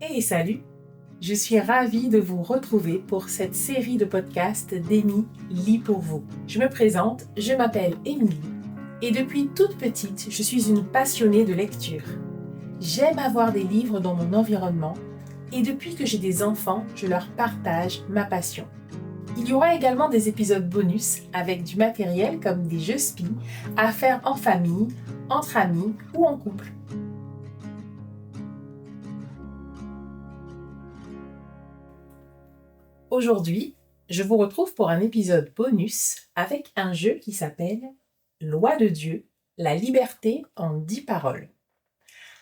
Hey, salut! Je suis ravie de vous retrouver pour cette série de podcasts d'Amy lit pour vous. Je me présente, je m'appelle Émilie et depuis toute petite, je suis une passionnée de lecture. J'aime avoir des livres dans mon environnement et depuis que j'ai des enfants, je leur partage ma passion. Il y aura également des épisodes bonus avec du matériel comme des jeux spi à faire en famille, entre amis ou en couple. Aujourd'hui, je vous retrouve pour un épisode bonus avec un jeu qui s'appelle Loi de Dieu, la liberté en 10 paroles.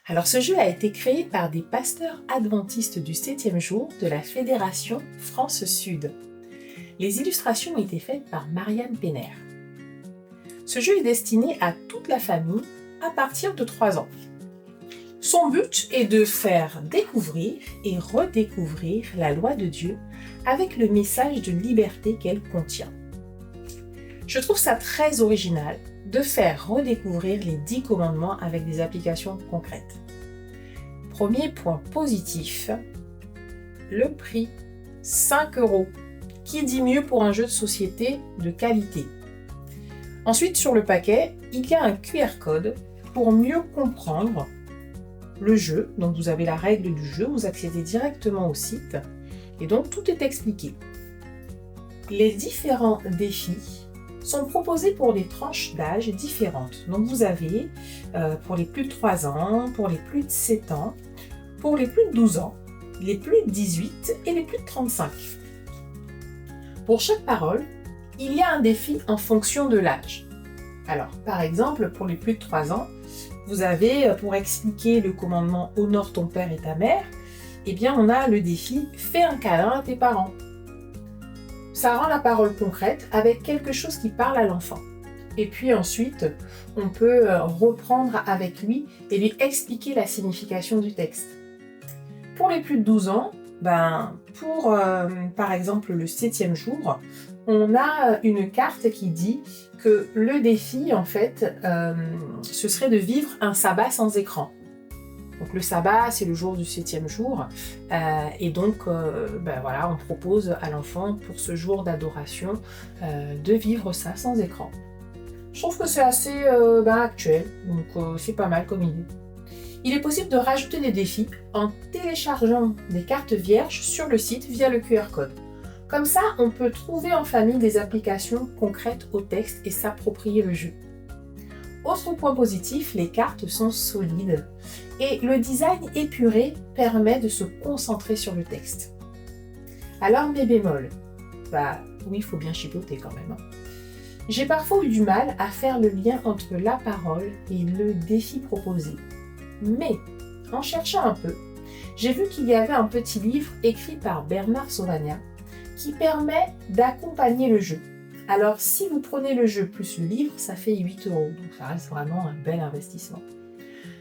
Alors ce jeu a été créé par des pasteurs adventistes du 7e jour de la Fédération France Sud. Les illustrations ont été faites par Marianne Penner. Ce jeu est destiné à toute la famille à partir de 3 ans. Son but est de faire découvrir et redécouvrir la loi de Dieu avec le message de liberté qu'elle contient. Je trouve ça très original de faire redécouvrir les 10 commandements avec des applications concrètes. Premier point positif, le prix, 5 €. Qui dit mieux pour un jeu de société de qualité? Ensuite, sur le paquet, il y a un QR code pour mieux comprendre le jeu. Donc vous avez la règle du jeu, vous accédez directement au site et donc tout est expliqué. Les différents défis sont proposés pour des tranches d'âge différentes. Donc vous avez pour les plus de 3 ans, pour les plus de 7 ans, pour les plus de 12 ans, les plus de 18 et les plus de 35. Pour chaque parole, il y a un défi en fonction de l'âge. Alors par exemple, pour les plus de 3 ans, vous avez, pour expliquer le commandement « Honore ton père et ta mère », eh bien on a le défi « Fais un câlin à tes parents ». Ça rend la parole concrète avec quelque chose qui parle à l'enfant. Et puis ensuite, on peut reprendre avec lui et lui expliquer la signification du texte. Pour les plus de 12 ans, pour par exemple le 7e jour, on a une carte qui dit que le défi, en fait, ce serait de vivre un sabbat sans écran. Donc le sabbat, c'est le jour du 7e jour, et donc on propose à l'enfant pour ce jour d'adoration de vivre ça sans écran. Je trouve que c'est assez actuel, donc c'est pas mal comme idée. Il est possible de rajouter des défis en téléchargeant des cartes vierges sur le site via le QR code. Comme ça, on peut trouver en famille des applications concrètes au texte et s'approprier le jeu. Autre point positif, les cartes sont solides et le design épuré permet de se concentrer sur le texte. Alors mes bémols, oui, il faut bien chipoter quand même. J'ai parfois eu du mal à faire le lien entre la parole et le défi proposé. Mais, en cherchant un peu, j'ai vu qu'il y avait un petit livre écrit par Bernard Sauvagnat qui permet d'accompagner le jeu. Alors, si vous prenez le jeu plus le livre, ça fait 8 €, donc ça reste vraiment un bel investissement.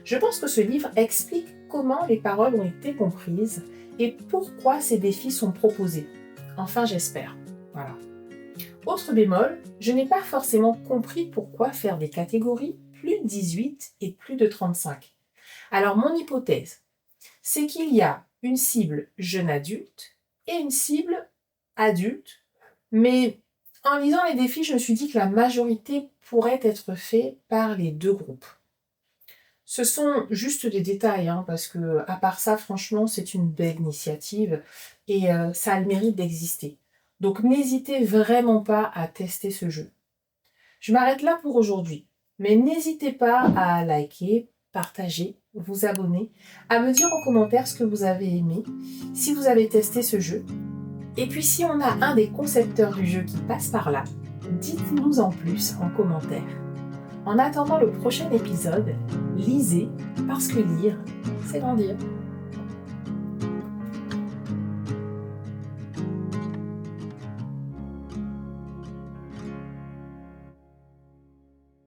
Je pense que ce livre explique comment les paroles ont été comprises et pourquoi ces défis sont proposés. Enfin, j'espère. Voilà. Autre bémol, je n'ai pas forcément compris pourquoi faire des catégories plus de 18 et plus de 35. Alors, mon hypothèse, c'est qu'il y a une cible jeune adulte et une cible adulte, mais en lisant les défis, je me suis dit que la majorité pourrait être faite par les deux groupes. Ce sont juste des détails, parce que à part ça, franchement, c'est une belle initiative et ça a le mérite d'exister. Donc n'hésitez vraiment pas à tester ce jeu. Je m'arrête là pour aujourd'hui, mais n'hésitez pas à liker, partager, vous abonner, à me dire en commentaire ce que vous avez aimé, si vous avez testé ce jeu. Et puis si on a un des concepteurs du jeu qui passe par là, dites-nous en plus en commentaire. En attendant le prochain épisode, lisez, parce que lire, c'est grandir.